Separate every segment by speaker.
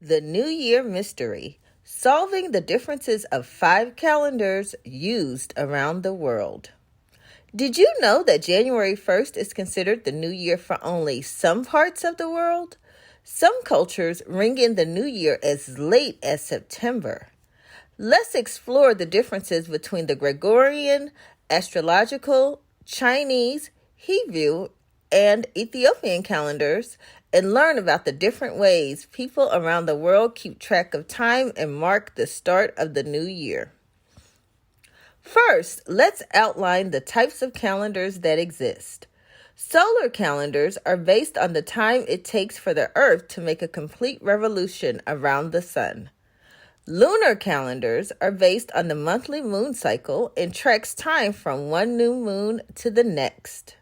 Speaker 1: The New Year Mystery, solving the differences of 5 calendars used around the world. Did you know that January 1st is considered the New Year for only some parts of the world? Some cultures ring in the New Year as late as September. Let's explore the differences between the Gregorian, astrological, Chinese, Hebrew, and Ethiopian calendars and learn about the different ways people around the world keep track of time and mark the start of the new year. First, let's outline the types of calendars that exist. Solar calendars are based on the time it takes for the Earth to make a complete revolution around the sun. Lunar calendars are based on the monthly moon cycle and tracks time from one new moon to the next.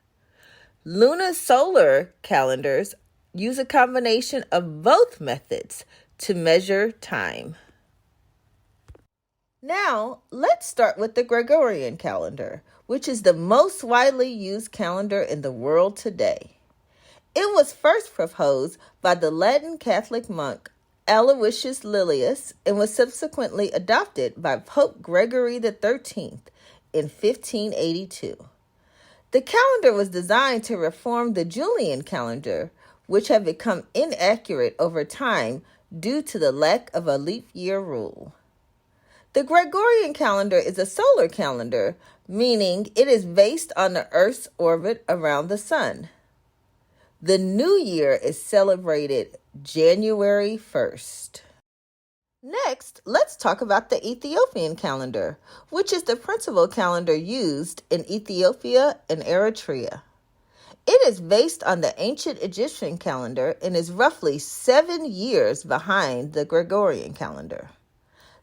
Speaker 1: Lunisolar calendars use a combination of both methods to measure time. Now, let's start with the Gregorian calendar, which is the most widely used calendar in the world today. It was first proposed by the Latin Catholic monk Aloysius Lilius and was subsequently adopted by Pope Gregory XIII in 1582. The calendar was designed to reform the Julian calendar, which had become inaccurate over time due to the lack of a leap year rule. The Gregorian calendar is a solar calendar, meaning it is based on the Earth's orbit around the sun. The new year is celebrated January 1st. Next, let's talk about the Ethiopian calendar, which is the principal calendar used in Ethiopia and Eritrea. It is based on the ancient Egyptian calendar and is roughly 7 years behind the Gregorian calendar.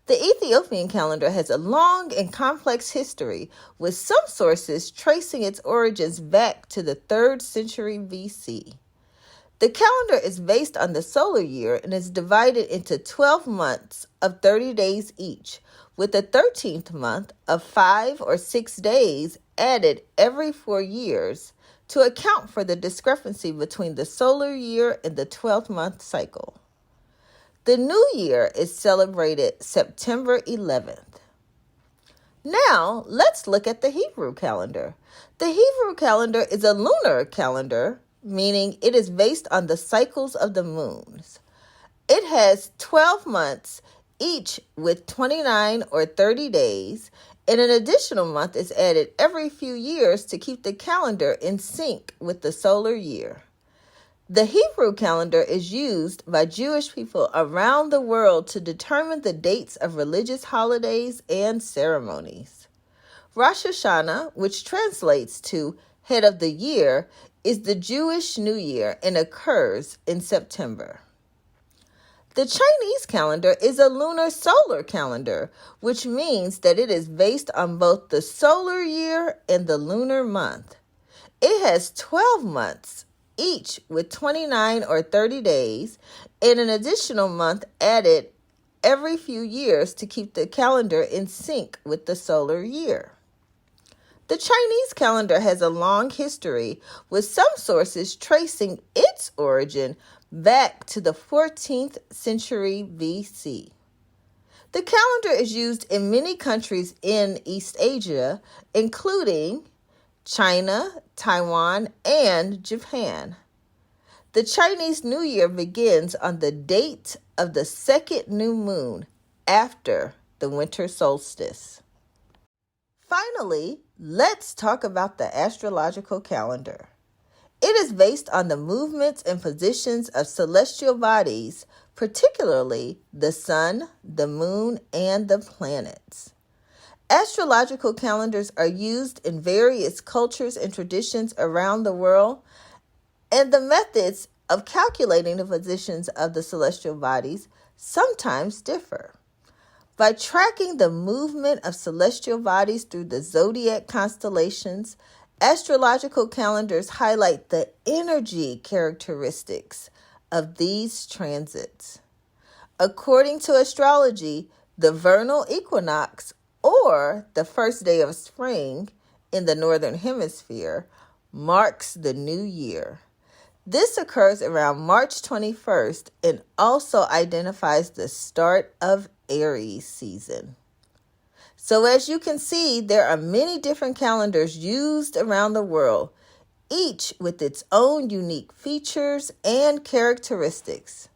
Speaker 1: The Ethiopian calendar has a long and complex history, with some sources tracing its origins back to the 3rd century BC. The calendar is based on the solar year and is divided into 12 months of 30 days each, with the 13th month of 5 or 6 days added every 4 years to account for the discrepancy between the solar year and the 12th month cycle. The new year is celebrated September 11th. Now, let's look at the Hebrew calendar. The Hebrew calendar is a lunar calendar, meaning it is based on the cycles of the moons. It has 12 months, each with 29 or 30 days, and an additional month is added every few years to keep the calendar in sync with the solar year. The Hebrew calendar is used by Jewish people around the world to determine the dates of religious holidays and ceremonies. Rosh Hashanah, which translates to head of the year, is the Jewish New Year and occurs in September. The Chinese calendar is a lunar solar calendar, which means that it is based on both the solar year and the lunar month. It has 12 months, each with 29 or 30 days, and an additional month added every few years to keep the calendar in sync with the solar year. The Chinese calendar has a long history, with some sources tracing its origin back to the 14th century BC. The calendar is used in many countries in East Asia, including China, Taiwan, and Japan. The Chinese New Year begins on the date of the second new moon after the winter solstice. Finally, let's talk about the astrological calendar. It is based on the movements and positions of celestial bodies, particularly the sun, the moon, and the planets. Astrological calendars are used in various cultures and traditions around the world, and the methods of calculating the positions of the celestial bodies sometimes differ. By tracking the movement of celestial bodies through the zodiac constellations, astrological calendars highlight the energy characteristics of these transits. According to astrology, the vernal equinox, or the first day of spring in the northern hemisphere, marks the new year. This occurs around March 21st and also identifies the start of Aries season. So as you can see, there are many different calendars used around the world, each with its own unique features and characteristics.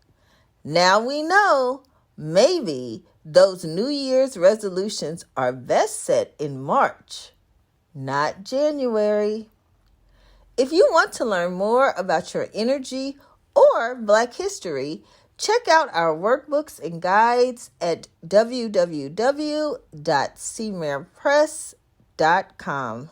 Speaker 1: Now we know maybe those New Year's resolutions are best set in March, not January. If you want to learn more about your energy or Black history, check out our workbooks and guides at www.cmerpress.com.